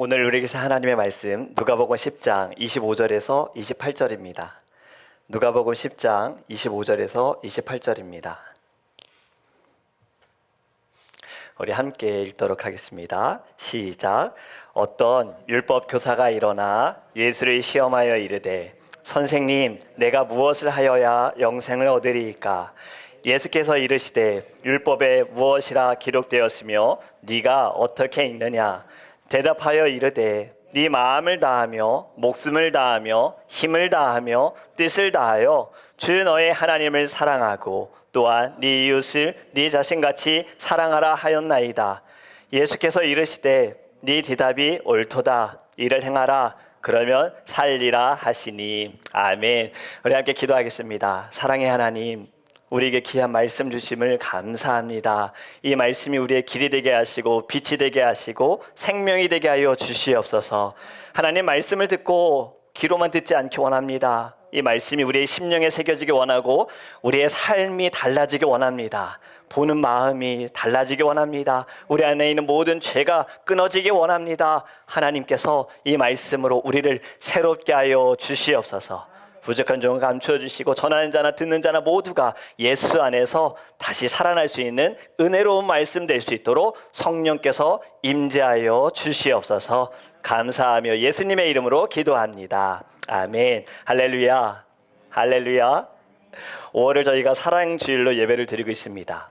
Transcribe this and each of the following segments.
오늘 우리에게서 하나님의 말씀 누가복음 10장 25절에서 28절입니다. 누가복음 10장 25절에서 28절입니다. 우리 함께 읽도록 하겠습니다. 시작. 어떤 율법 교사가 일어나 예수를 시험하여 이르되 선생님, 내가 무엇을 하여야 영생을 얻으리이까? 예수께서 이르시되 율법에 무엇이라 기록되었으며 네가 어떻게 읽느냐? 대답하여 이르되 네 마음을 다하며 목숨을 다하며 힘을 다하며 뜻을 다하여 주 너의 하나님을 사랑하고 또한 네 이웃을 네 자신같이 사랑하라 하였나이다. 예수께서 이르시되 네 대답이 옳도다. 이를 행하라. 그러면 살리라 하시니. 아멘. 우리 함께 기도하겠습니다. 사랑의 하나님, 우리에게 귀한 말씀 주심을 감사합니다. 이 말씀이 우리의 길이 되게 하시고 빛이 되게 하시고 생명이 되게 하여 주시옵소서. 하나님 말씀을 듣고 귀로만 듣지 않기 원합니다. 이 말씀이 우리의 심령에 새겨지기 원하고 우리의 삶이 달라지기 원합니다. 보는 마음이 달라지기 원합니다. 우리 안에 있는 모든 죄가 끊어지기 원합니다. 하나님께서 이 말씀으로 우리를 새롭게 하여 주시옵소서. 부족한 점을 감추어 주시고 전하는 자나 듣는 자나 모두가 예수 안에서 다시 살아날 수 있는 은혜로운 말씀 될 수 있도록 성령께서 임재하여 주시옵소서. 감사하며 예수님의 이름으로 기도합니다. 아멘. 할렐루야. 할렐루야. 5월을 저희가 사랑주일로 예배를 드리고 있습니다.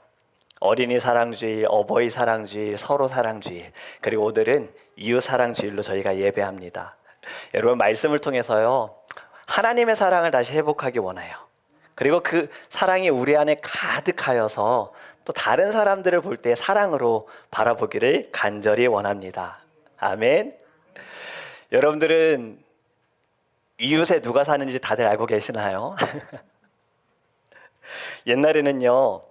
어린이 사랑주일, 어버이 사랑주일, 서로 사랑주일, 그리고 오늘은 이웃 사랑주일로 저희가 예배합니다. 여러분, 말씀을 통해서요, 하나님의 사랑을 다시 회복하기 원해요. 그리고 그 사랑이 우리 안에 가득하여서 또 다른 사람들을 볼 때 사랑으로 바라보기를 간절히 원합니다. 아멘. 여러분들은 이웃에 누가 사는지 다들 알고 계시나요? 옛날에는요,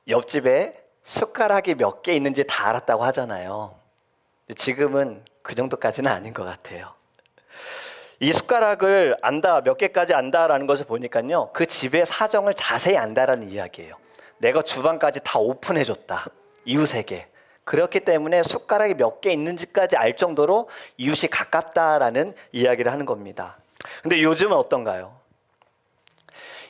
옆집에 숟가락이 몇 개 있는지 다 알았다고 하잖아요. 지금은 그 정도까지는 아닌 것 같아요. 이 숟가락을 안다, 몇 개까지 안다라는 것을 보니까요, 그 집의 사정을 자세히 안다라는 이야기예요. 내가 주방까지 다 오픈해줬다, 이웃에게. 그렇기 때문에 숟가락이 몇 개 있는지까지 알 정도로 이웃이 가깝다라는 이야기를 하는 겁니다. 근데 요즘은 어떤가요?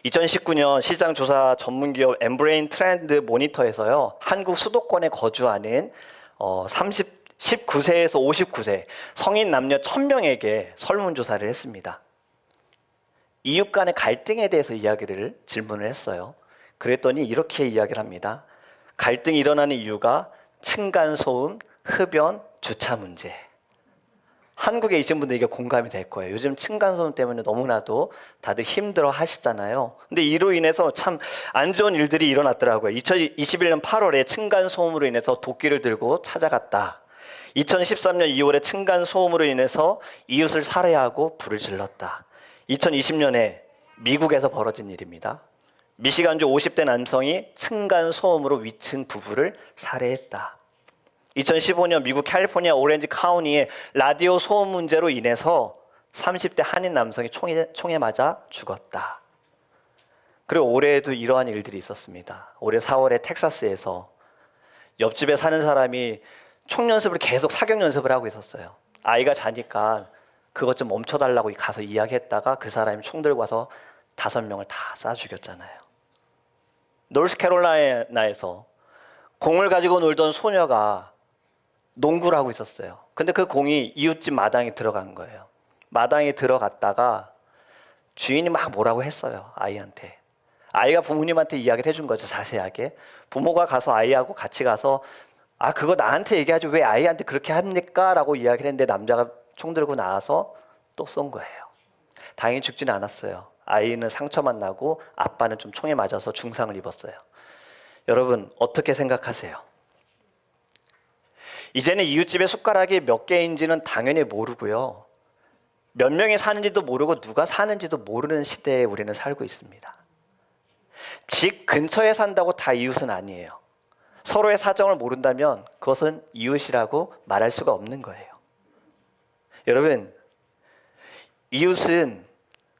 2019년 시장조사 전문기업 엠브레인 트렌드 모니터에서요, 한국 수도권에 거주하는 19세에서 59세 성인 남녀 1000명에게 설문조사를 했습니다. 이웃 간의 갈등에 대해서 질문을 했어요. 그랬더니 이렇게 이야기를 합니다. 갈등이 일어나는 이유가 층간소음, 흡연, 주차 문제. 한국에 계신 분들 이게 공감이 될 거예요. 요즘 층간소음 때문에 너무나도 다들 힘들어 하시잖아요. 근데 이로 인해서 참 안 좋은 일들이 일어났더라고요. 2021년 8월에 층간소음으로 인해서 도끼를 들고 찾아갔다. 2013년 2월에 층간소음으로 인해서 이웃을 살해하고 불을 질렀다. 2020년에 미국에서 벌어진 일입니다. 미시간주 50대 남성이 층간소음으로 위층 부부를 살해했다. 2015년 미국 캘리포니아 오렌지 카운티의 라디오 소음 문제로 인해서 30대 한인 남성이 총에 맞아 죽었다. 그리고 올해에도 이러한 일들이 있었습니다. 올해 4월에 텍사스에서 옆집에 사는 사람이 총 연습을 계속 사격 연습을 하고 있었어요. 아이가 자니까 그것 좀 멈춰달라고 가서 이야기했다가 그 사람이 총 들고 와서 5명을 다 쏴 죽였잖아요. 노스캐롤라이나에서 공을 가지고 놀던 소녀가 농구를 하고 있었어요. 근데 그 공이 이웃집 마당에 들어간 거예요. 마당에 들어갔다가 주인이 막 뭐라고 했어요, 아이한테. 아이가 부모님한테 이야기를 해준 거죠, 자세하게. 부모가 가서 아이하고 같이 가서 그거 나한테 얘기하지 왜 아이한테 그렇게 합니까? 라고 이야기를 했는데 남자가 총 들고 나와서 또 쏜 거예요. 다행히 죽지는 않았어요. 아이는 상처만 나고 아빠는 좀 총에 맞아서 중상을 입었어요. 여러분, 어떻게 생각하세요? 이제는 이웃집에 숟가락이 몇 개인지는 당연히 모르고요, 몇 명이 사는지도 모르고 누가 사는지도 모르는 시대에 우리는 살고 있습니다. 집 근처에 산다고 다 이웃은 아니에요. 서로의 사정을 모른다면 그것은 이웃이라고 말할 수가 없는 거예요. 여러분, 이웃은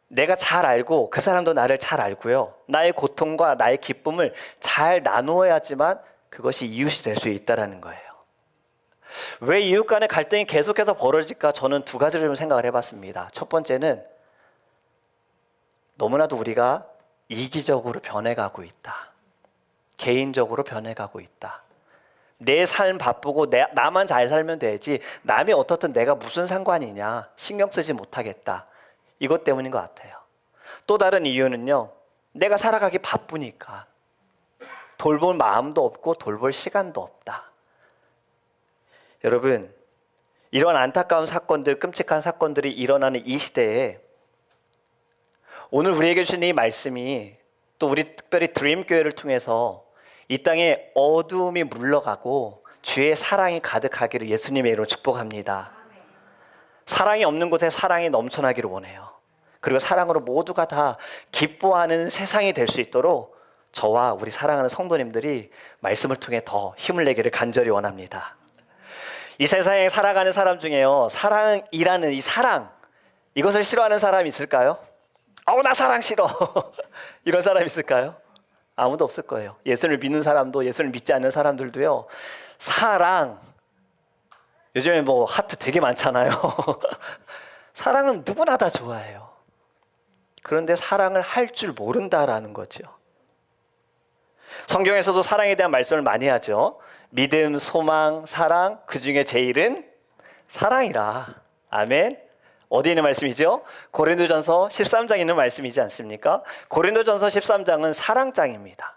내가 잘 알고 그 사람도 나를 잘 알고요, 나의 고통과 나의 기쁨을 잘 나누어야지만 그것이 이웃이 될 수 있다는 거예요. 왜 이웃 간의 갈등이 계속해서 벌어질까? 저는 두 가지를 좀 생각을 해봤습니다. 첫 번째는 너무나도 우리가 이기적으로 변해가고 있다. 개인적으로 변해가고 있다. 내 삶 바쁘고 나만 잘 살면 되지 남이 어떻든 내가 무슨 상관이냐 신경 쓰지 못하겠다. 이것 때문인 것 같아요. 또 다른 이유는요. 내가 살아가기 바쁘니까 돌볼 마음도 없고 돌볼 시간도 없다. 여러분, 이런 안타까운 사건들, 끔찍한 사건들이 일어나는 이 시대에 오늘 우리에게 주신 이 말씀이 또 우리 특별히 드림교회를 통해서 이 땅에 어두움이 물러가고 주의 사랑이 가득하기를 예수님의 이름으로 축복합니다. 사랑이 없는 곳에 사랑이 넘쳐나기를 원해요. 그리고 사랑으로 모두가 다 기뻐하는 세상이 될 수 있도록 저와 우리 사랑하는 성도님들이 말씀을 통해 더 힘을 내기를 간절히 원합니다. 이 세상에 살아가는 사람 중에요, 사랑이라는 이 사랑, 이것을 싫어하는 사람이 있을까요? 아우 나 사랑 싫어 이런 사람이 있을까요? 아무도 없을 거예요. 예수를 믿는 사람도 예수를 믿지 않는 사람들도요. 사랑, 요즘에 뭐 하트 되게 많잖아요. 사랑은 누구나 다 좋아해요. 그런데 사랑을 할 줄 모른다라는 거죠. 성경에서도 사랑에 대한 말씀을 많이 하죠. 믿음, 소망, 사랑, 그 중에 제일은 사랑이라. 아멘. 어디 있는 말씀이죠? 고린도전서 13장에 있는 말씀이지 않습니까? 고린도전서 13장은 사랑장입니다.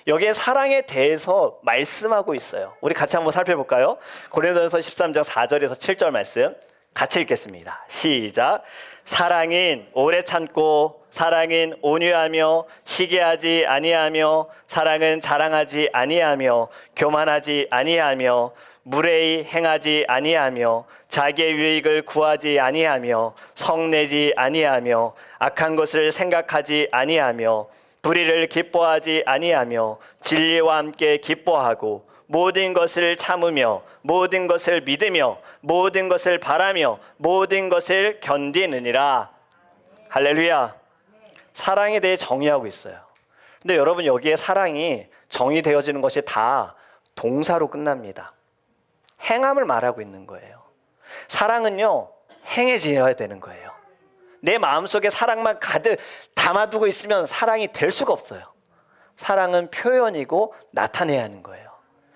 여기에 사랑에 대해서 말씀하고 있어요. 우리 같이 한번 살펴볼까요? 고린도전서 13장 4절에서 7절 말씀 같이 읽겠습니다. 시작. 사랑은 오래 참고 사랑은 온유하며 시기하지 아니하며 사랑은 자랑하지 아니하며 교만하지 아니하며 무례히 행하지 아니하며 자기의 유익을 구하지 아니하며 성내지 아니하며 악한 것을 생각하지 아니하며 불의를 기뻐하지 아니하며 진리와 함께 기뻐하고 모든 것을 참으며 모든 것을 믿으며 모든 것을 바라며 모든 것을 견디느니라. 할렐루야. 사랑에 대해 정의하고 있어요. 근데 여러분, 여기에 사랑이 정의되어지는 것이 다 동사로 끝납니다. 행함을 말하고 있는 거예요. 사랑은요, 행해져야 되는 거예요. 내 마음속에 사랑만 가득 담아두고 있으면 사랑이 될 수가 없어요. 사랑은 표현이고 나타내야 하는 거예요.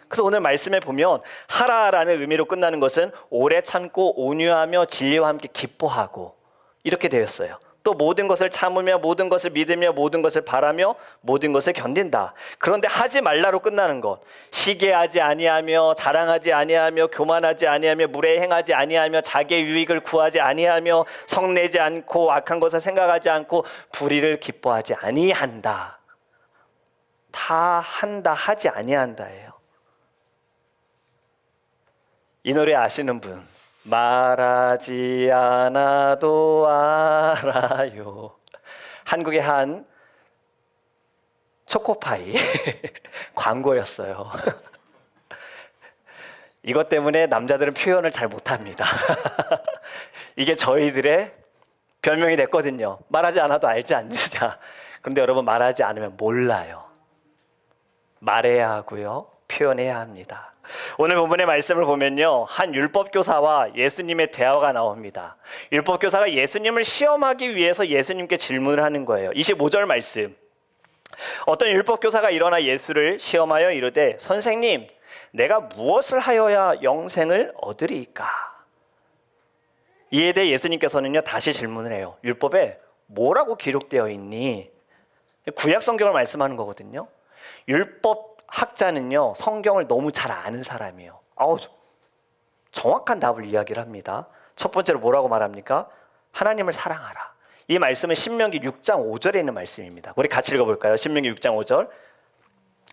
그래서 오늘 말씀에 보면 하라라는 의미로 끝나는 것은 오래 참고 온유하며 진리와 함께 기뻐하고 이렇게 되었어요. 또 모든 것을 참으며 모든 것을 믿으며 모든 것을 바라며 모든 것을 견딘다. 그런데 하지 말라로 끝나는 것, 시기하지 아니하며 자랑하지 아니하며 교만하지 아니하며 무례히 행하지 아니하며 자기의 유익을 구하지 아니하며 성내지 않고 악한 것을 생각하지 않고 불의를 기뻐하지 아니한다. 다 한다, 하지 아니한다예요. 이 노래 아시는 분? 말하지 않아도 알아요. 한국의 한 초코파이 광고였어요. 이것 때문에 남자들은 표현을 잘 못합니다. 이게 저희들의 별명이 됐거든요. 말하지 않아도 알지 않느냐. 그런데 여러분, 말하지 않으면 몰라요. 말해야 하고요, 표현해야 합니다. 오늘 본문의 말씀을 보면요, 한 율법교사와 예수님의 대화가 나옵니다. 율법교사가 예수님을 시험하기 위해서 예수님께 질문을 하는 거예요. 25절 말씀. 어떤 율법교사가 일어나 예수를 시험하여 이르되 선생님, 내가 무엇을 하여야 영생을 얻으리이까? 이에 대해 예수님께서는요, 다시 질문을 해요. 율법에 뭐라고 기록되어 있니? 구약 성경을 말씀하는 거거든요. 율법 학자는요, 성경을 너무 잘 아는 사람이에요. 정확한 답을 이야기를 합니다. 첫 번째로 뭐라고 말합니까? 하나님을 사랑하라. 이 말씀은 신명기 6장 5절에 있는 말씀입니다. 우리 같이 읽어볼까요? 신명기 6장 5절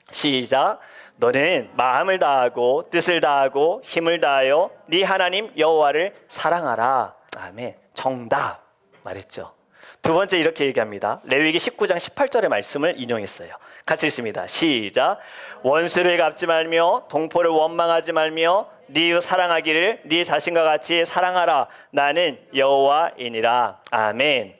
시작. 너는 마음을 다하고 뜻을 다하고 힘을 다하여 네 하나님 여호와를 사랑하라. 아멘. 정답 말했죠. 두 번째 이렇게 얘기합니다. 레위기 19장 18절의 말씀을 인용했어요. 같이 읽습니다. 시작. 원수를 갚지 말며 동포를 원망하지 말며 네 이웃 사랑하기를 네 자신과 같이 사랑하라. 나는 여호와이니라. 아멘.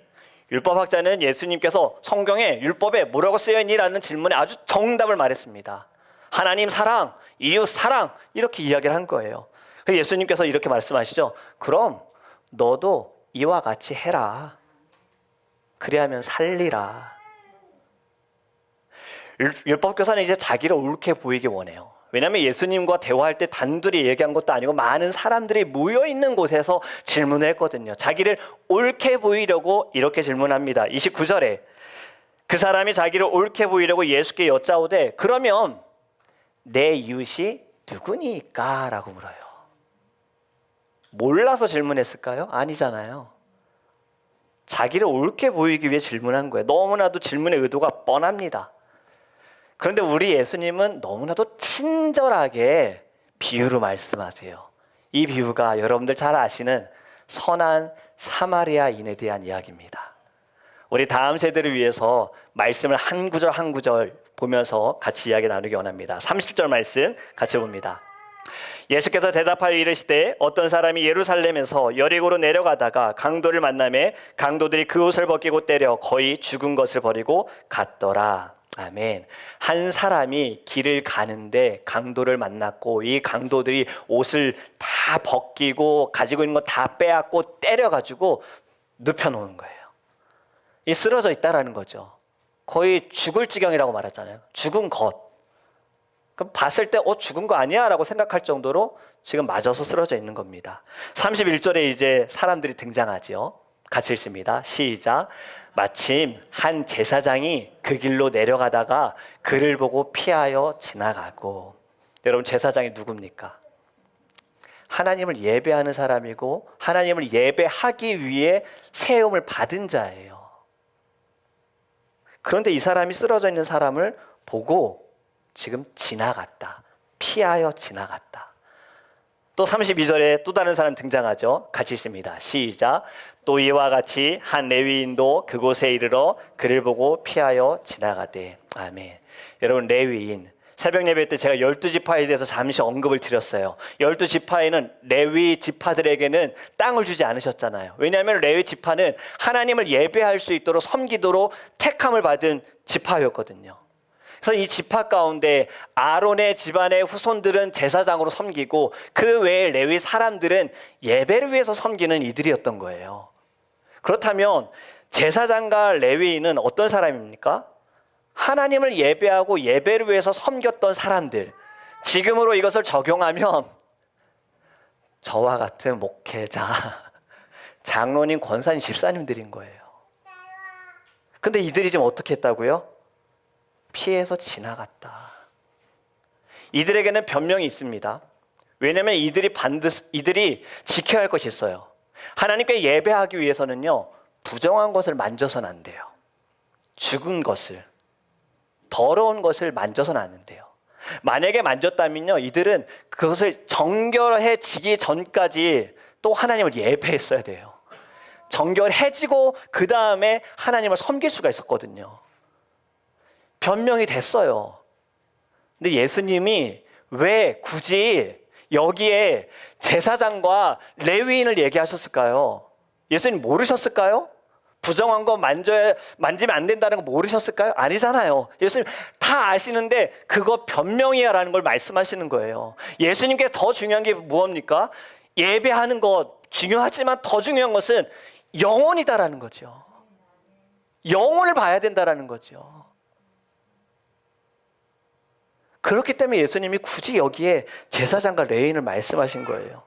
율법학자는 예수님께서 성경에 율법에 뭐라고 쓰여있니? 라는 질문에 아주 정답을 말했습니다. 하나님 사랑, 이웃 사랑, 이렇게 이야기를 한 거예요. 예수님께서 이렇게 말씀하시죠. 그럼 너도 이와 같이 해라. 그래야면 살리라. 율법교사는 이제 자기를 옳게 보이기 원해요. 왜냐하면 예수님과 대화할 때 단둘이 얘기한 것도 아니고 많은 사람들이 모여있는 곳에서 질문을 했거든요. 자기를 옳게 보이려고 이렇게 질문합니다. 29절에 그 사람이 자기를 옳게 보이려고 예수께 여짜오되 그러면 내 이웃이 누구니까? 라고 물어요. 몰라서 질문했을까요? 아니잖아요. 자기를 옳게 보이기 위해 질문한 거예요. 너무나도 질문의 의도가 뻔합니다. 그런데 우리 예수님은 너무나도 친절하게 비유로 말씀하세요. 이 비유가 여러분들 잘 아시는 선한 사마리아인에 대한 이야기입니다. 우리 다음 세대를 위해서 말씀을 한 구절 한 구절 보면서 같이 이야기 나누기 원합니다. 30절 말씀 같이 봅니다. 예수께서 대답하여 이르시되 어떤 사람이 예루살렘에서 여리고로 내려가다가 강도를 만나매 강도들이 그 옷을 벗기고 때려 거의 죽은 것을 버리고 갔더라. 아멘. 한 사람이 길을 가는데 강도를 만났고 이 강도들이 옷을 다 벗기고 가지고 있는 거 다 빼앗고 때려가지고 눕혀놓은 거예요. 이 쓰러져 있다라는 거죠. 거의 죽을 지경이라고 말했잖아요. 죽은 것. 그럼 봤을 때 죽은 거 아니야? 라고 생각할 정도로 지금 맞아서 쓰러져 있는 겁니다. 31절에 이제 사람들이 등장하죠. 같이 읽습니다. 시작. 마침 한 제사장이 그 길로 내려가다가 그를 보고 피하여 지나가고. 여러분 제사장이 누굽니까? 하나님을 예배하는 사람이고 하나님을 예배하기 위해 세움을 받은 자예요. 그런데 이 사람이 쓰러져 있는 사람을 보고 지금 지나갔다. 피하여 지나갔다. 또 32절에 또 다른 사람 등장하죠. 같이 있습니다. 시작. 또 이와 같이 한 레위인도 그곳에 이르러 그를 보고 피하여 지나가되. 아멘. 여러분 레위인 새벽 예배 때 제가 12지파에 대해서 잠시 언급을 드렸어요. 12지파에는 레위 지파들에게는 땅을 주지 않으셨잖아요. 왜냐하면 레위 지파는 하나님을 예배할 수 있도록 섬기도록 택함을 받은 지파였거든요. 그래서 이 지파 가운데 아론의 집안의 후손들은 제사장으로 섬기고 그 외에 레위 사람들은 예배를 위해서 섬기는 이들이었던 거예요. 그렇다면 제사장과 레위인은 어떤 사람입니까? 하나님을 예배하고 예배를 위해서 섬겼던 사람들. 지금으로 이것을 적용하면 저와 같은 목회자, 장로님, 권사님, 집사님들인 거예요. 근데 이들이 지금 어떻게 했다고요? 피해서 지나갔다. 이들에게는 변명이 있습니다. 왜냐하면 이들이 지켜야 할 것이 있어요. 하나님께 예배하기 위해서는요, 부정한 것을 만져서는 안 돼요. 죽은 것을, 더러운 것을 만져서는 안 돼요. 만약에 만졌다면요, 이들은 그것을 정결해지기 전까지 또 하나님을 예배했어야 돼요. 정결해지고 그 다음에 하나님을 섬길 수가 있었거든요. 변명이 됐어요. 근데 예수님이 왜 굳이 여기에 제사장과 레위인을 얘기하셨을까요? 예수님 모르셨을까요? 부정한 거 만지면 안 된다는 거 모르셨을까요? 아니잖아요. 예수님 다 아시는데 그거 변명이야 라는 걸 말씀하시는 거예요. 예수님께 더 중요한 게 무엇입니까? 예배하는 것 중요하지만 더 중요한 것은 영혼이다라는 거죠. 영혼을 봐야 된다라는 거죠. 그렇기 때문에 예수님이 굳이 여기에 제사장과 레위인을 말씀하신 거예요.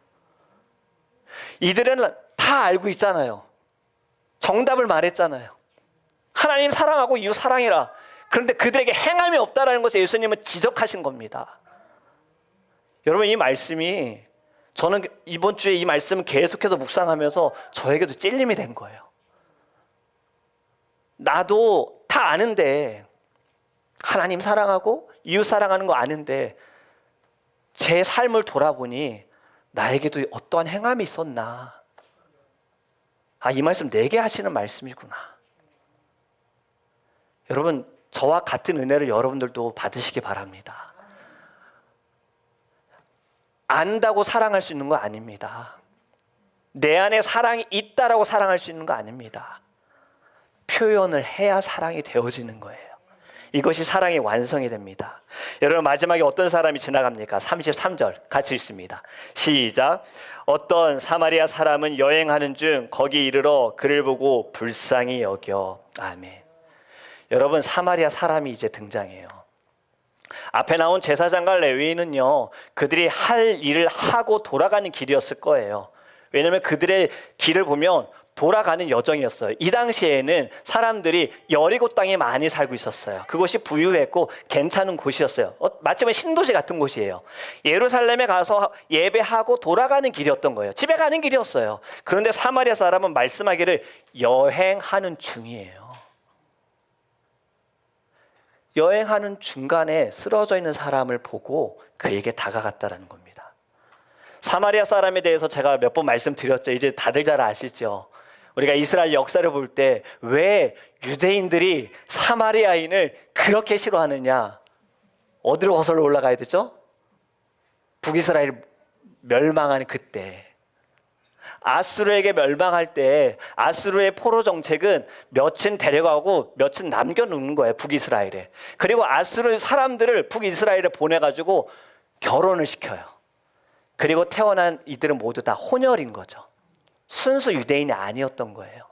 이들은 다 알고 있잖아요. 정답을 말했잖아요. 하나님 사랑하고 이웃 사랑이라. 그런데 그들에게 행함이 없다라는 것을 예수님은 지적하신 겁니다. 여러분 이 말씀이 저는 이번 주에 이 말씀을 계속해서 묵상하면서 저에게도 찔림이 된 거예요. 나도 다 아는데 하나님 사랑하고 이웃 사랑하는 거 아는데 제 삶을 돌아보니 나에게도 어떠한 행함이 있었나. 이 말씀 내게 하시는 말씀이구나. 여러분 저와 같은 은혜를 여러분들도 받으시기 바랍니다. 안다고 사랑할 수 있는 거 아닙니다. 내 안에 사랑이 있다라고 사랑할 수 있는 거 아닙니다. 표현을 해야 사랑이 되어지는 거예요. 이것이 사랑의 완성이 됩니다. 여러분, 마지막에 어떤 사람이 지나갑니까? 33절 같이 읽습니다. 시작. 어떤 사마리아 사람은 여행하는 중 거기 이르러 그를 보고 불쌍히 여겨. 아멘. 여러분, 사마리아 사람이 이제 등장해요. 앞에 나온 제사장과 레위인은요, 그들이 할 일을 하고 돌아가는 길이었을 거예요. 왜냐하면 그들의 길을 보면 돌아가는 여정이었어요. 이 당시에는 사람들이 여리고 땅에 많이 살고 있었어요. 그곳이 부유했고 괜찮은 곳이었어요. 마치 신도시 같은 곳이에요. 예루살렘에 가서 예배하고 돌아가는 길이었던 거예요. 집에 가는 길이었어요. 그런데 사마리아 사람은 말씀하기를 여행하는 중이에요. 여행하는 중간에 쓰러져 있는 사람을 보고 그에게 다가갔다라는 겁니다. 사마리아 사람에 대해서 제가 몇 번 말씀드렸죠. 이제 다들 잘 아시죠? 우리가 이스라엘 역사를 볼 때 왜 유대인들이 사마리아인을 그렇게 싫어하느냐? 어디로 거슬러 올라가야 되죠? 북이스라엘 멸망하는 그때. 아수르에게 멸망할 때 아수르의 포로 정책은 몇은 데려가고 몇은 남겨놓는 거예요. 북이스라엘에. 그리고 아수르 사람들을 북이스라엘에 보내가지고 결혼을 시켜요. 그리고 태어난 이들은 모두 다 혼혈인 거죠. 순수 유대인이 아니었던 거예요.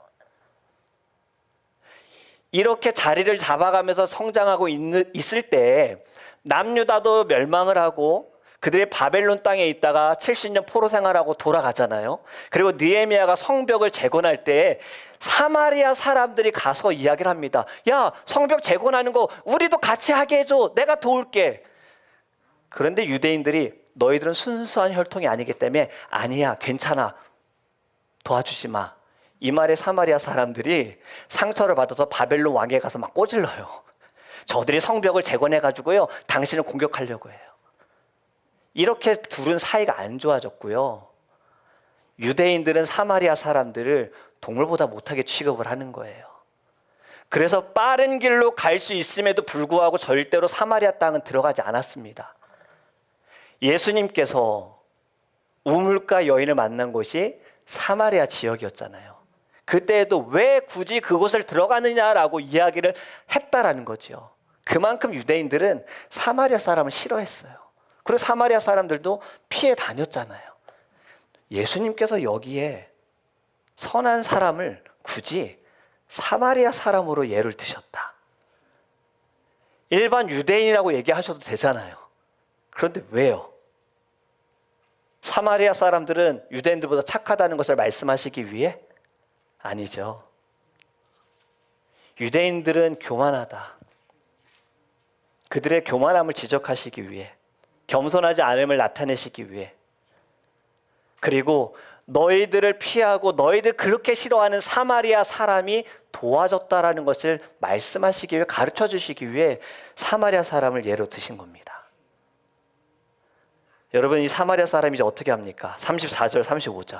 이렇게 자리를 잡아가면서 성장하고 있을 때 남유다도 멸망을 하고 그들의 바벨론 땅에 있다가 70년 포로 생활하고 돌아가잖아요. 그리고 느헤미야가 성벽을 재건할 때 사마리아 사람들이 가서 이야기를 합니다. 야, 성벽 재건하는 거 우리도 같이 하게 해줘. 내가 도울게. 그런데 유대인들이 너희들은 순수한 혈통이 아니기 때문에 아니야, 괜찮아, 도와주지 마. 이 말에 사마리아 사람들이 상처를 받아서 바벨론 왕에게 가서 막 꼬질러요. 저들이 성벽을 재건해가지고요, 당신을 공격하려고 해요. 이렇게 둘은 사이가 안 좋아졌고요. 유대인들은 사마리아 사람들을 동물보다 못하게 취급을 하는 거예요. 그래서 빠른 길로 갈 수 있음에도 불구하고 절대로 사마리아 땅은 들어가지 않았습니다. 예수님께서 우물가 여인을 만난 곳이 사마리아 지역이었잖아요. 그때에도 왜 굳이 그곳을 들어가느냐라고 이야기를 했다라는 거죠. 그만큼 유대인들은 사마리아 사람을 싫어했어요. 그리고 사마리아 사람들도 피해 다녔잖아요. 예수님께서 여기에 선한 사람을 굳이 사마리아 사람으로 예를 드셨다. 일반 유대인이라고 얘기하셔도 되잖아요. 그런데 왜요? 사마리아 사람들은 유대인들보다 착하다는 것을 말씀하시기 위해? 아니죠. 유대인들은 교만하다. 그들의 교만함을 지적하시기 위해, 겸손하지 않음을 나타내시기 위해, 그리고 너희들을 피하고 너희들 그렇게 싫어하는 사마리아 사람이 도와줬다라는 것을 말씀하시기 위해, 가르쳐 주시기 위해 사마리아 사람을 예로 드신 겁니다. 여러분, 이 사마리아 사람이 이제 어떻게 합니까? 34절 35절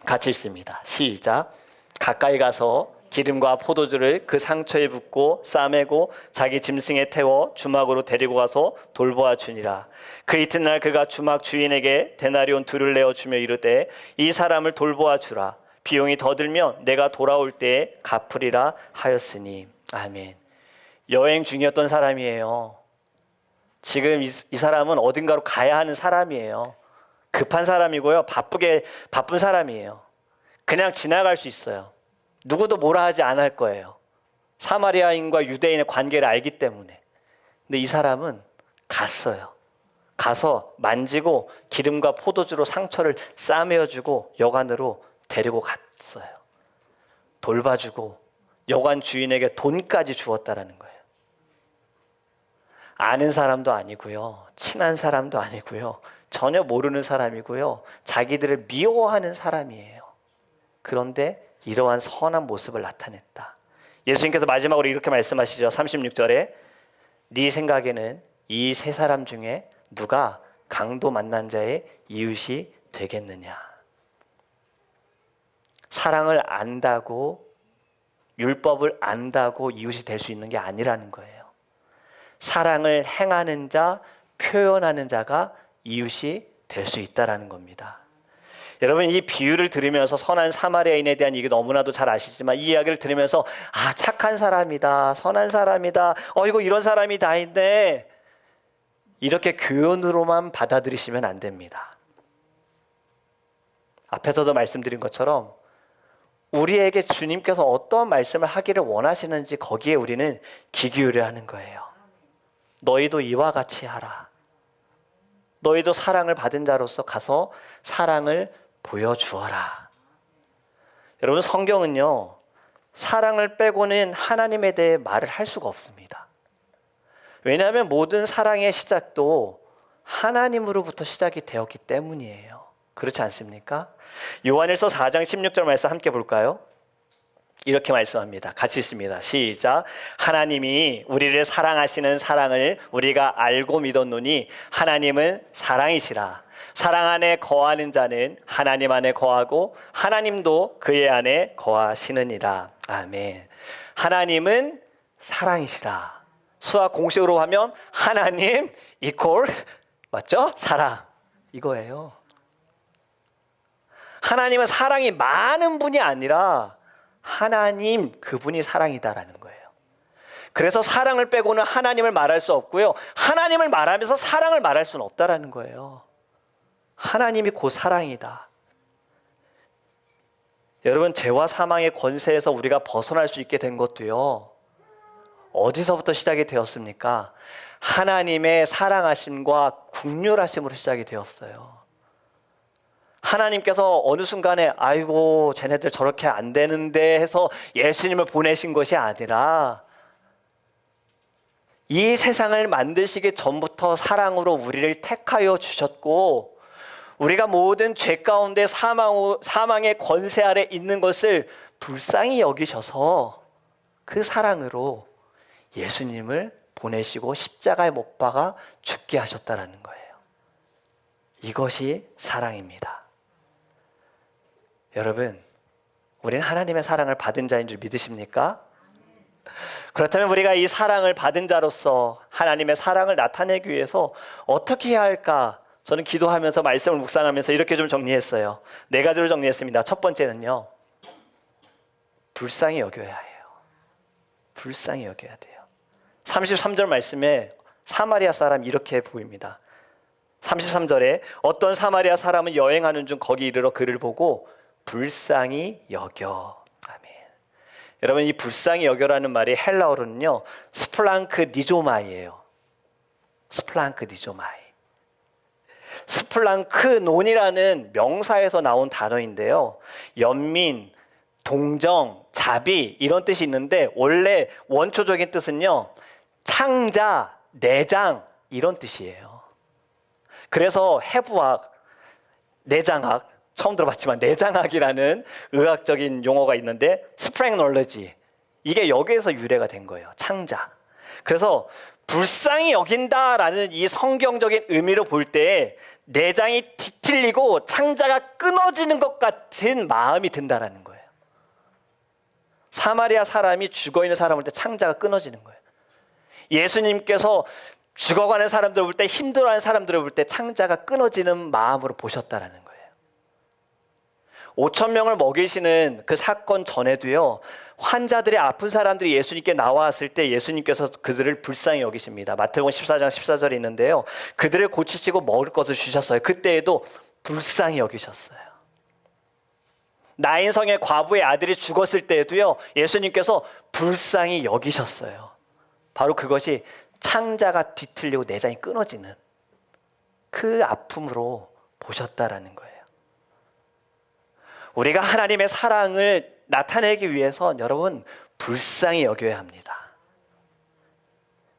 같이 읽습니다. 시작. 가까이 가서 기름과 포도주를 그 상처에 붓고 싸매고 자기 짐승에 태워 주막으로 데리고 가서 돌보아 주니라. 그 이튿날 그가 주막 주인에게 데나리온 2를 내어 주며 이르되 이 사람을 돌보아 주라. 비용이 더 들면 내가 돌아올 때에 갚으리라 하였으니. 아멘. 여행 중이었던 사람이에요. 지금 이 사람은 어딘가로 가야 하는 사람이에요. 급한 사람이고요. 바쁜 사람이에요. 그냥 지나갈 수 있어요. 누구도 뭐라 하지 않을 거예요. 사마리아인과 유대인의 관계를 알기 때문에. 근데 이 사람은 갔어요. 가서 만지고 기름과 포도주로 상처를 싸매어주고 여관으로 데리고 갔어요. 돌봐주고 여관 주인에게 돈까지 주었다라는 거예요. 아는 사람도 아니고요. 친한 사람도 아니고요. 전혀 모르는 사람이고요. 자기들을 미워하는 사람이에요. 그런데 이러한 선한 모습을 나타냈다. 예수님께서 마지막으로 이렇게 말씀하시죠. 36절에 네 생각에는 이 세 사람 중에 누가 강도 만난 자의 이웃이 되겠느냐. 사랑을 안다고, 율법을 안다고 이웃이 될 수 있는 게 아니라는 거예요. 사랑을 행하는 자, 표현하는 자가 이웃이 될 수 있다라는 겁니다. 여러분, 이 비유를 들으면서 선한 사마리아인에 대한 얘기 너무나도 잘 아시지만 이 이야기를 들으면서 착한 사람이다, 선한 사람이다, 이거 이런 사람이 다 있네, 이렇게 교훈으로만 받아들이시면 안 됩니다. 앞에서도 말씀드린 것처럼 우리에게 주님께서 어떤 말씀을 하기를 원하시는지 거기에 우리는 귀 기울여야 하는 거예요. 너희도 이와 같이 하라. 너희도 사랑을 받은 자로서 가서 사랑을 보여주어라. 여러분, 성경은요, 사랑을 빼고는 하나님에 대해 말을 할 수가 없습니다. 왜냐하면 모든 사랑의 시작도 하나님으로부터 시작이 되었기 때문이에요. 그렇지 않습니까? 요한일서 4장 16절 말씀 함께 볼까요? 이렇게 말씀합니다. 같이 읽습니다. 시작. 하나님이 우리를 사랑하시는 사랑을 우리가 알고 믿었노니 하나님은 사랑이시라. 사랑 안에 거하는 자는 하나님 안에 거하고 하나님도 그의 안에 거하시느니라. 아멘. 하나님은 사랑이시라. 수학 공식으로 하면 하나님 이퀄 맞죠? 사랑, 이거예요. 하나님은 사랑이 많은 분이 아니라 하나님 그분이 사랑이다라는 거예요. 그래서 사랑을 빼고는 하나님을 말할 수 없고요, 하나님을 말하면서 사랑을 말할 수는 없다라는 거예요. 하나님이 곧 사랑이다. 여러분, 죄와 사망의 권세에서 우리가 벗어날 수 있게 된 것도요, 어디서부터 시작이 되었습니까? 하나님의 사랑하심과 긍휼하심으로 시작이 되었어요. 하나님께서 어느 순간에 아이고 쟤네들 저렇게 안 되는데 해서 예수님을 보내신 것이 아니라 이 세상을 만드시기 전부터 사랑으로 우리를 택하여 주셨고, 우리가 모든 죄 가운데 사망의 권세 아래 있는 것을 불쌍히 여기셔서 그 사랑으로 예수님을 보내시고 십자가에 못 박아 죽게 하셨다라는 거예요. 이것이 사랑입니다. 여러분, 우리는 하나님의 사랑을 받은 자인 줄 믿으십니까? 그렇다면 우리가 이 사랑을 받은 자로서 하나님의 사랑을 나타내기 위해서 어떻게 해야 할까? 저는 기도하면서 말씀을 묵상하면서 이렇게 좀 정리했어요. 4가지로 정리했습니다. 첫 번째는요, 불쌍히 여겨야 해요. 불쌍히 여겨야 돼요. 33절 말씀에 사마리아 사람 이렇게 보입니다. 33절에 어떤 사마리아 사람은 여행하는 중 거기 이르러 그를 보고 불쌍히 여겨. 아멘. 여러분, 이 불쌍히 여겨라는 말이 헬라어로는요, 스플랑크 니조마이예요. 스플랑크 니조마이. 스플랑크논이라는 명사에서 나온 단어인데요, 연민, 동정, 자비 이런 뜻이 있는데 원래 원초적인 뜻은요, 창자, 내장 이런 뜻이에요. 그래서 해부학, 내장학, 처음 들어봤지만 내장학이라는 의학적인 용어가 있는데 스프랭놀러지, 이게 여기에서 유래가 된 거예요. 창자. 그래서 불쌍히 여긴다라는 이 성경적인 의미로 볼 때 내장이 뒤틀리고 창자가 끊어지는 것 같은 마음이 든다라는 거예요. 사마리아 사람이 죽어있는 사람을 볼 때 창자가 끊어지는 거예요. 예수님께서 죽어가는 사람들을 볼 때, 힘들어하는 사람들을 볼 때 창자가 끊어지는 마음으로 보셨다라는 거예요. 5,000명을 먹이시는 그 사건 전에도요, 환자들이, 아픈 사람들이 예수님께 나왔을 때 예수님께서 그들을 불쌍히 여기십니다. 마태복음 14장 14절에 있는데요, 그들을 고치시고 먹을 것을 주셨어요. 그때에도 불쌍히 여기셨어요. 나인성의 과부의 아들이 죽었을 때에도요, 예수님께서 불쌍히 여기셨어요. 바로 그것이 창자가 뒤틀리고 내장이 끊어지는 그 아픔으로 보셨다라는 거예요. 우리가 하나님의 사랑을 나타내기 위해선 여러분 불쌍히 여겨야 합니다.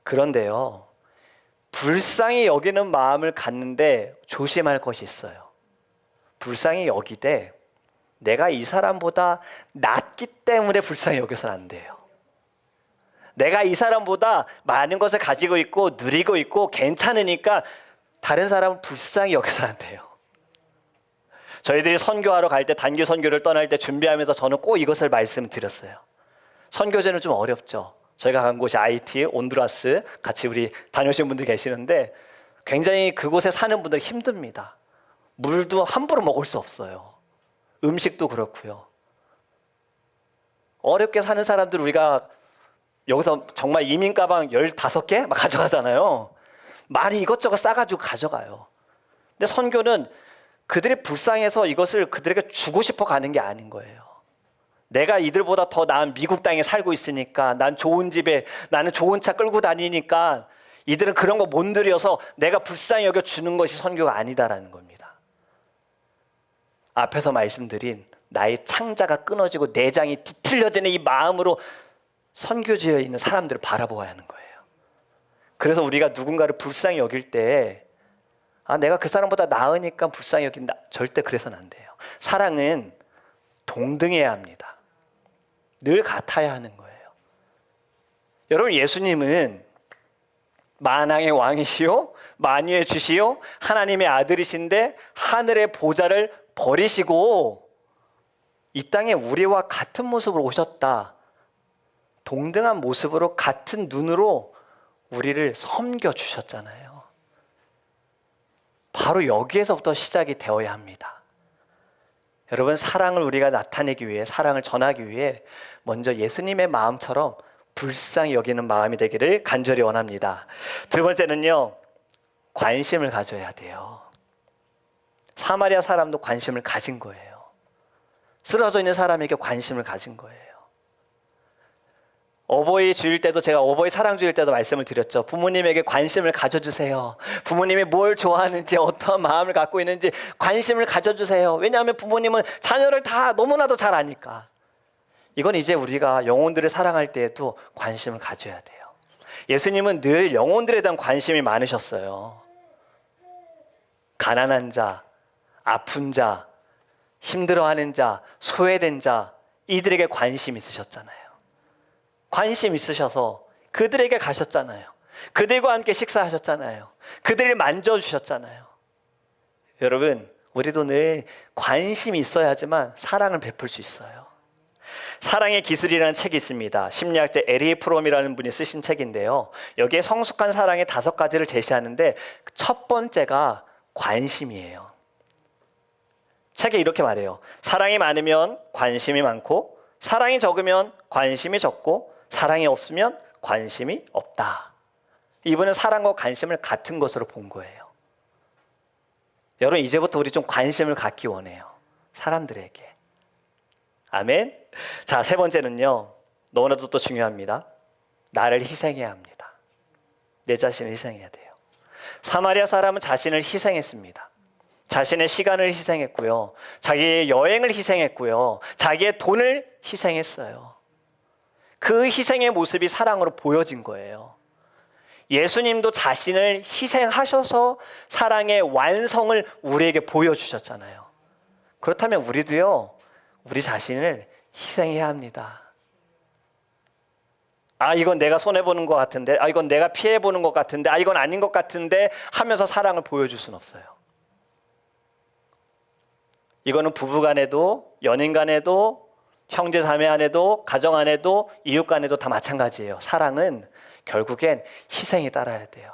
그런데요, 불쌍히 여기는 마음을 갖는데 조심할 것이 있어요. 불쌍히 여기되 내가 이 사람보다 낫기 때문에 불쌍히 여겨서는 안 돼요. 내가 이 사람보다 많은 것을 가지고 있고 누리고 있고 괜찮으니까 다른 사람은 불쌍히 여겨서는 안 돼요. 저희들이 선교하러 갈 때, 단기 선교를 떠날 때 준비하면서 저는 꼭 이것을 말씀드렸어요. 선교제는 좀 어렵죠. 저희가 간 곳이 IT, 온두라스, 같이 우리 다녀오신 분들 계시는데 굉장히 그곳에 사는 분들 힘듭니다. 물도 함부로 먹을 수 없어요. 음식도 그렇고요. 어렵게 사는 사람들 우리가 여기서 정말 이민 가방 15개 막 가져가잖아요. 많이 이것저것 싸가지고 가져가요. 근데 선교는 그들이 불쌍해서 이것을 그들에게 주고 싶어 가는 게 아닌 거예요. 내가 이들보다 더 나은 미국 땅에 살고 있으니까, 난 좋은 집에, 나는 좋은 차 끌고 다니니까 이들은 그런 거 못 누려서 내가 불쌍히 여겨 주는 것이 선교가 아니다라는 겁니다. 앞에서 말씀드린 나의 창자가 끊어지고 내장이 뒤틀려지는 이 마음으로 선교지에 있는 사람들을 바라보아야 하는 거예요. 그래서 우리가 누군가를 불쌍히 여길 때 내가 그 사람보다 나으니까 불쌍히 여긴다. 절대 그래서는 안 돼요. 사랑은 동등해야 합니다. 늘 같아야 하는 거예요. 여러분, 예수님은 만왕의 왕이시요 만유의 주시요 하나님의 아들이신데 하늘의 보좌를 버리시고 이 땅에 우리와 같은 모습으로 오셨다. 동등한 모습으로 같은 눈으로 우리를 섬겨주셨잖아요. 바로 여기에서부터 시작이 되어야 합니다. 여러분, 사랑을 우리가 나타내기 위해, 사랑을 전하기 위해 먼저 예수님의 마음처럼 불쌍히 여기는 마음이 되기를 간절히 원합니다. 두 번째는요, 관심을 가져야 돼요. 사마리아 사람도 관심을 가진 거예요. 쓰러져 있는 사람에게 관심을 가진 거예요. 어버이 주일 때도 제가 어버이 사랑 주일 때도 말씀을 드렸죠. 부모님에게 관심을 가져주세요. 부모님이 뭘 좋아하는지, 어떤 마음을 갖고 있는지 관심을 가져주세요. 왜냐하면 부모님은 자녀를 다 너무나도 잘 아니까. 이건 이제 우리가 영혼들을 사랑할 때에도 관심을 가져야 돼요. 예수님은 늘 영혼들에 대한 관심이 많으셨어요. 가난한 자, 아픈 자, 힘들어하는 자, 소외된 자, 이들에게 관심 있으셨잖아요. 관심 있으셔서 그들에게 가셨잖아요. 그들과 함께 식사하셨잖아요. 그들을 만져주셨잖아요. 여러분, 우리도 늘 관심이 있어야지만 사랑을 베풀 수 있어요. 사랑의 기술이라는 책이 있습니다. 심리학자 에리 프롬이라는 분이 쓰신 책인데요. 여기에 성숙한 사랑의 5가지를 제시하는데 첫 번째가 관심이에요. 책에 이렇게 말해요. 사랑이 많으면 관심이 많고, 사랑이 적으면 관심이 적고, 사랑이 없으면 관심이 없다. 이분은 사랑과 관심을 같은 것으로 본 거예요. 여러분, 이제부터 우리 좀 관심을 갖기 원해요. 사람들에게. 아멘. 자, 세 번째는요, 너무나도 또 중요합니다. 나를 희생해야 합니다. 내 자신을 희생해야 돼요. 사마리아 사람은 자신을 희생했습니다. 자신의 시간을 희생했고요, 자기의 여행을 희생했고요, 자기의 돈을 희생했어요. 그 희생의 모습이 사랑으로 보여진 거예요. 예수님도 자신을 희생하셔서 사랑의 완성을 우리에게 보여주셨잖아요. 그렇다면 우리도요, 우리 자신을 희생해야 합니다. 이건 내가 손해보는 것 같은데, 이건 내가 피해보는 것 같은데, 이건 아닌 것 같은데 하면서 사랑을 보여줄 수는 없어요. 이거는 부부 간에도, 연인 간에도, 형제 자매 안에도, 가정 안에도, 이웃 간에도 다 마찬가지예요. 사랑은 결국엔 희생이 따라야 돼요.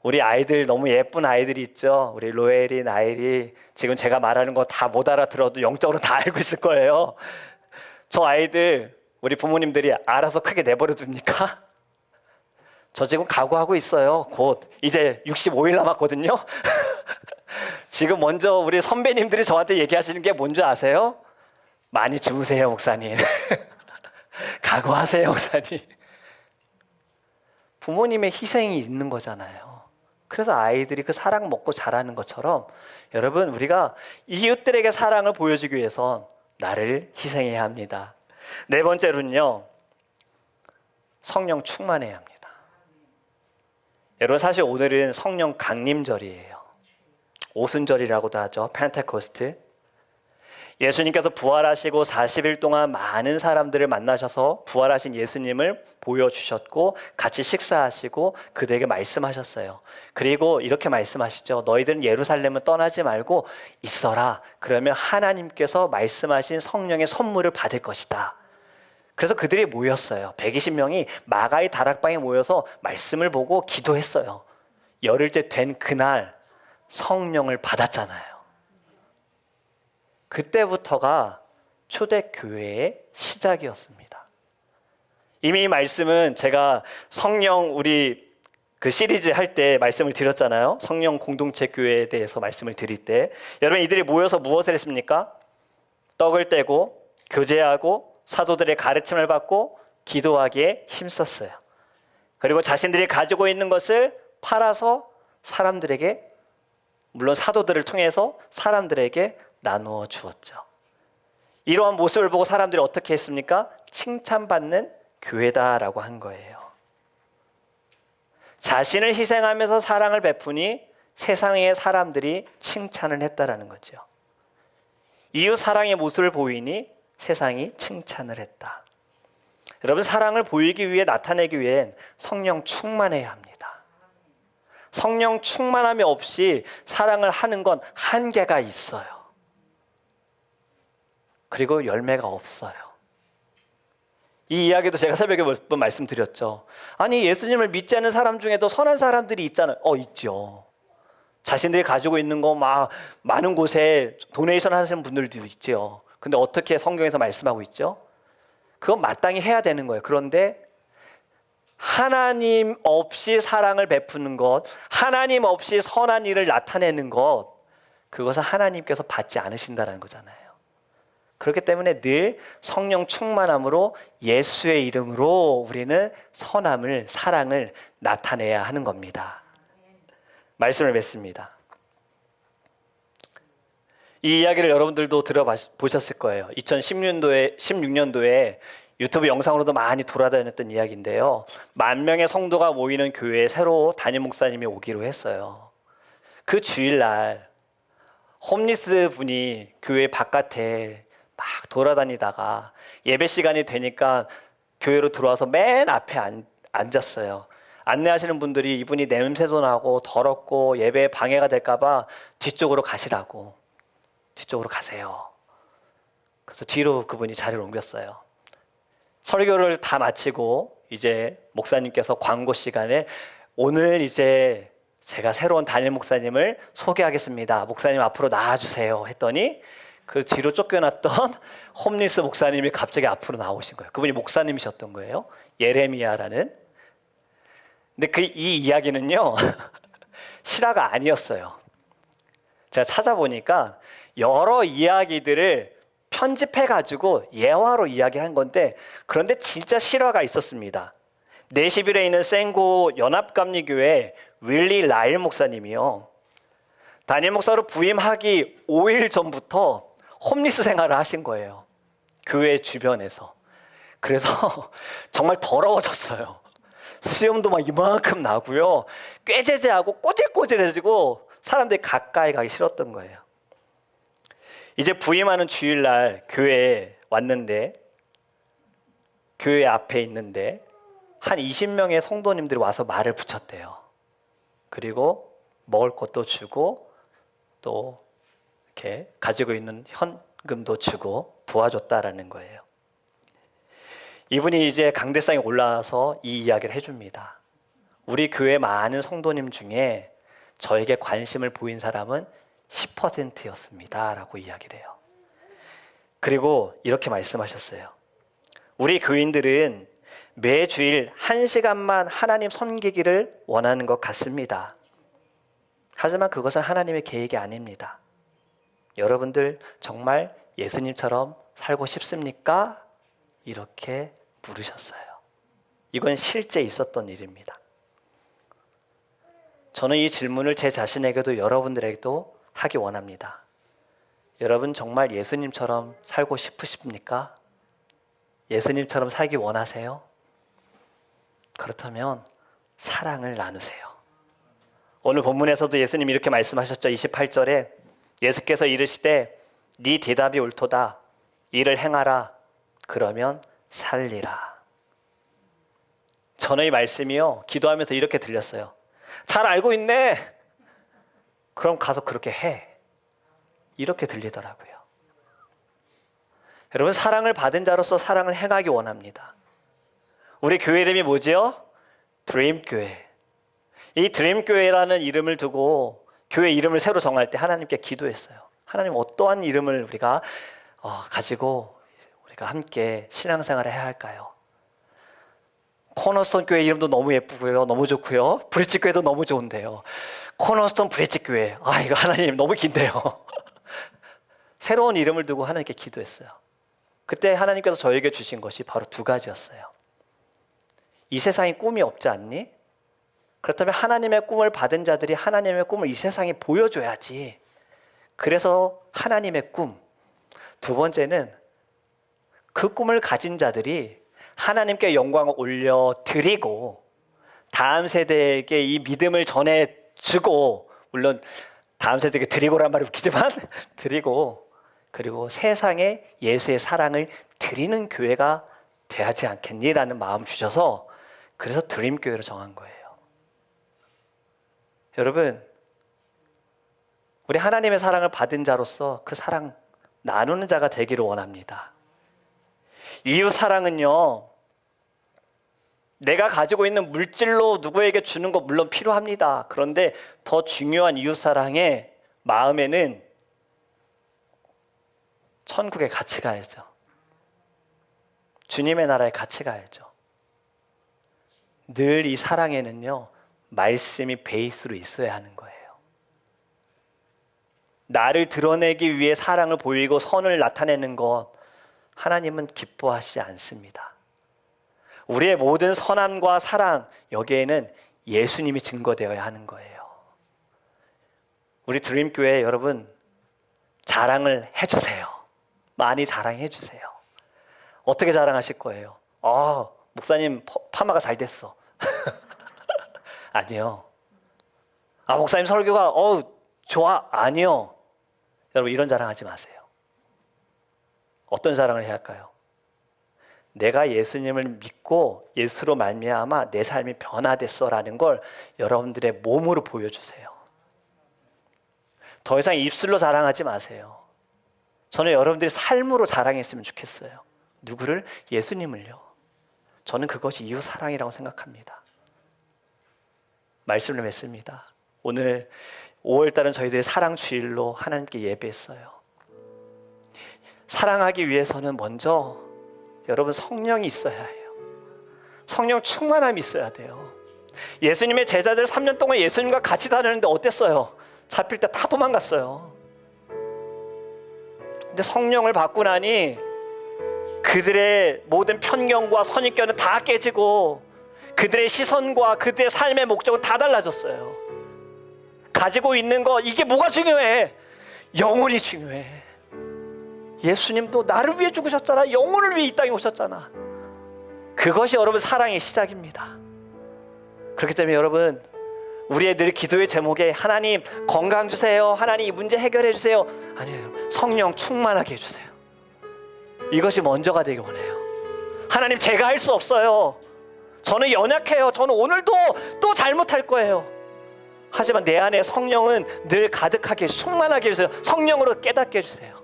우리 아이들, 너무 예쁜 아이들이 있죠. 우리 로엘이, 나엘이. 지금 제가 말하는 거 다 못 알아들어도 영적으로 다 알고 있을 거예요. 저 아이들 우리 부모님들이 알아서 크게 내버려 둡니까? 저 지금 각오하고 있어요. 곧 이제 65일 남았거든요. 지금 먼저 우리 선배님들이 저한테 얘기하시는 게 뭔지 아세요? 많이 주무세요, 목사님. 각오하세요, 목사님. 부모님의 희생이 있는 거잖아요. 그래서 아이들이 그 사랑 먹고 자라는 것처럼, 여러분, 우리가 이웃들에게 사랑을 보여주기 위해선 나를 희생해야 합니다. 네 번째로는요, 성령 충만해야 합니다. 여러분, 사실 오늘은 성령 강림절이에요. 오순절이라고도 하죠. 펜테코스트. 예수님께서 부활하시고 40일 동안 많은 사람들을 만나셔서 부활하신 예수님을 보여주셨고, 같이 식사하시고 그들에게 말씀하셨어요. 그리고 이렇게 말씀하시죠. 너희들은 예루살렘을 떠나지 말고 있어라. 그러면 하나님께서 말씀하신 성령의 선물을 받을 것이다. 그래서 그들이 모였어요. 120명이 마가의 다락방에 모여서 말씀을 보고 기도했어요. 열흘째 된 그날 성령을 받았잖아요. 그때부터가 초대교회의 시작이었습니다. 이미 이 말씀은 제가 성령 우리 그 시리즈 할 때 말씀을 드렸잖아요. 성령 공동체 교회에 대해서 말씀을 드릴 때 여러분 이들이 모여서 무엇을 했습니까? 떡을 떼고 교제하고 사도들의 가르침을 받고 기도하기에 힘썼어요. 그리고 자신들이 가지고 있는 것을 팔아서 사람들에게, 물론 사도들을 통해서 사람들에게 나누어 주었죠. 이러한 모습을 보고 사람들이 어떻게 했습니까? 칭찬받는 교회다라고 한 거예요. 자신을 희생하면서 사랑을 베푸니 세상의 사람들이 칭찬을 했다라는 거죠. 이웃 사랑의 모습을 보이니 세상이 칭찬을 했다. 여러분, 사랑을 보이기 위해, 나타내기 위해 성령 충만해야 합니다. 성령 충만함이 없이 사랑을 하는 건 한계가 있어요. 그리고 열매가 없어요. 이 이야기도 제가 새벽에 몇 번 말씀드렸죠. 아니, 예수님을 믿지 않는 사람 중에도 선한 사람들이 있잖아요. 있죠. 자신들이 가지고 있는 거 막 많은 곳에 도네이션 하시는 분들도 있죠. 근데 어떻게 성경에서 말씀하고 있죠? 그건 마땅히 해야 되는 거예요. 그런데 하나님 없이 사랑을 베푸는 것, 하나님 없이 선한 일을 나타내는 것, 그것은 하나님께서 받지 않으신다는 거잖아요. 그렇기 때문에 늘 성령 충만함으로 예수의 이름으로 우리는 선함을, 사랑을 나타내야 하는 겁니다. 말씀을 맺습니다. 이 이야기를 여러분들도 들어보셨을 거예요. 16년도에 유튜브 영상으로도 많이 돌아다녔던 이야기인데요. 10,000명의 성도가 모이는 교회에 새로 담임 목사님이 오기로 했어요. 그 주일날 홈리스 분이 교회 바깥에 막 돌아다니다가 예배 시간이 되니까 교회로 들어와서 맨 앞에 앉았어요. 안내하시는 분들이 이분이 냄새도 나고 더럽고 예배에 방해가 될까봐 뒤쪽으로 가시라고, 뒤쪽으로 가세요. 그래서 뒤로 그분이 자리를 옮겼어요. 설교를 다 마치고 이제 목사님께서 광고 시간에 오늘 이제 제가 새로운 담임 목사님을 소개하겠습니다. 목사님 앞으로 나와주세요 했더니 그 뒤로 쫓겨났던 홈리스 목사님이 갑자기 앞으로 나오신 거예요. 그분이 목사님이셨던 거예요. 예레미야라는. 근데 이 이야기는요 실화가 아니었어요. 제가 찾아보니까 여러 이야기들을 편집해가지고 예화로 이야기한 건데, 그런데 진짜 실화가 있었습니다. 내시빌에 있는 센고 연합감리교회 윌리 라일 목사님이요, 담임 목사로 부임하기 5일 전부터 홈리스 생활을 하신 거예요. 교회 주변에서. 그래서 정말 더러워졌어요. 수염도 막 이만큼 나고요, 꾀제제하고 꼬질꼬질해지고 사람들이 가까이 가기 싫었던 거예요. 이제 부임하는 주일날 교회에 왔는데, 교회 앞에 있는데 한 20명의 성도님들이 와서 말을 붙였대요. 그리고 먹을 것도 주고 또 이렇게 가지고 있는 현금도 주고 도와줬다라는 거예요. 이분이 이제 강대상에 올라와서 이 이야기를 해줍니다. 우리 교회 많은 성도님 중에 저에게 관심을 보인 사람은 10%였습니다 라고 이야기를 해요. 그리고 이렇게 말씀하셨어요. 우리 교인들은 매주일 1시간만 하나님 섬기기를 원하는 것 같습니다. 하지만 그것은 하나님의 계획이 아닙니다. 여러분들 정말 예수님처럼 살고 싶습니까? 이렇게 물으셨어요. 이건 실제 있었던 일입니다. 저는 이 질문을 제 자신에게도 여러분들에게도 하기 원합니다. 여러분 정말 예수님처럼 살고 싶으십니까? 예수님처럼 살기 원하세요? 그렇다면 사랑을 나누세요. 오늘 본문에서도 예수님이 이렇게 말씀하셨죠. 28절에 예수께서 이르시되 네 대답이 옳도다. 이를 행하라. 그러면 살리라. 저는 이 말씀이요, 기도하면서 이렇게 들렸어요. 잘 알고 있네. 그럼 가서 그렇게 해. 이렇게 들리더라고요. 여러분, 사랑을 받은 자로서 사랑을 행하기 원합니다. 우리 교회 이름이 뭐지요? 드림교회. 이 드림교회라는 이름을 두고 교회 이름을 새로 정할 때 하나님께 기도했어요. 하나님 어떠한 이름을 우리가 가지고 우리가 함께 신앙생활을 해야 할까요? 코너스톤 교회 이름도 너무 예쁘고요, 너무 좋고요. 브릿지 교회도 너무 좋은데요. 코너스톤 브릿지 교회, 이거 하나님 너무 긴데요. 새로운 이름을 두고 하나님께 기도했어요. 그때 하나님께서 저에게 주신 것이 바로 두 가지였어요. 이 세상에 꿈이 없지 않니? 그렇다면 하나님의 꿈을 받은 자들이 하나님의 꿈을 이 세상에 보여줘야지. 그래서 하나님의 꿈. 두 번째는 그 꿈을 가진 자들이 하나님께 영광을 올려드리고 다음 세대에게 이 믿음을 전해주고, 물론 다음 세대에게 드리고란 말이 웃기지만 드리고, 그리고 세상에 예수의 사랑을 드리는 교회가 돼야지 않겠니라는 마음 주셔서 그래서 드림교회로 정한 거예요. 여러분, 우리 하나님의 사랑을 받은 자로서 그 사랑 나누는 자가 되기를 원합니다. 이웃 사랑은요, 내가 가지고 있는 물질로 누구에게 주는 거 물론 필요합니다. 그런데 더 중요한 이웃 사랑의 마음에는 천국에 같이 가야죠. 주님의 나라에 같이 가야죠. 늘 이 사랑에는요, 말씀이 베이스로 있어야 하는 거예요. 나를 드러내기 위해 사랑을 보이고 선을 나타내는 것, 하나님은 기뻐하시지 않습니다. 우리의 모든 선함과 사랑, 여기에는 예수님이 증거되어야 하는 거예요. 우리 드림교회 여러분, 자랑을 해주세요. 많이 자랑해 주세요. 어떻게 자랑하실 거예요? 목사님 파마가 잘 됐어. 아니요. 목사님 설교가 좋아. 아니요. 여러분, 이런 자랑하지 마세요. 어떤 자랑을 해야 할까요? 내가 예수님을 믿고 예수로 말미암아 내 삶이 변화됐어라는 걸 여러분들의 몸으로 보여주세요. 더 이상 입술로 자랑하지 마세요. 저는 여러분들이 삶으로 자랑했으면 좋겠어요. 누구를? 예수님을요. 저는 그것이 이웃 사랑이라고 생각합니다. 말씀을 맺습니다. 오늘 5월달은 저희들의 사랑 주일로 하나님께 예배했어요. 사랑하기 위해서는 먼저 여러분 성령이 있어야 해요. 성령 충만함이 있어야 돼요. 예수님의 제자들 3년 동안 예수님과 같이 다녔는데 어땠어요? 잡힐 때 다 도망갔어요. 근데 성령을 받고 나니 그들의 모든 편견과 선입견은 다 깨지고 그들의 시선과 그들의 삶의 목적은 다 달라졌어요. 가지고 있는 거, 이게 뭐가 중요해? 영혼이 중요해. 예수님도 나를 위해 죽으셨잖아. 영혼을 위해 이 땅에 오셨잖아. 그것이 여러분 사랑의 시작입니다. 그렇기 때문에 여러분, 우리의 늘 기도의 제목에 하나님 건강 주세요, 하나님 이 문제 해결해 주세요, 아니에요. 성령 충만하게 해주세요. 이것이 먼저가 되길 원해요. 하나님, 제가 할 수 없어요. 저는 연약해요. 저는 오늘도 또 잘못할 거예요. 하지만 내 안에 성령은 늘 가득하게 충만하게 해주세요. 성령으로 깨닫게 해주세요.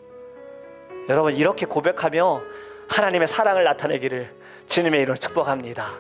여러분, 이렇게 고백하며 하나님의 사랑을 나타내기를 주님의 이름으로 축복합니다.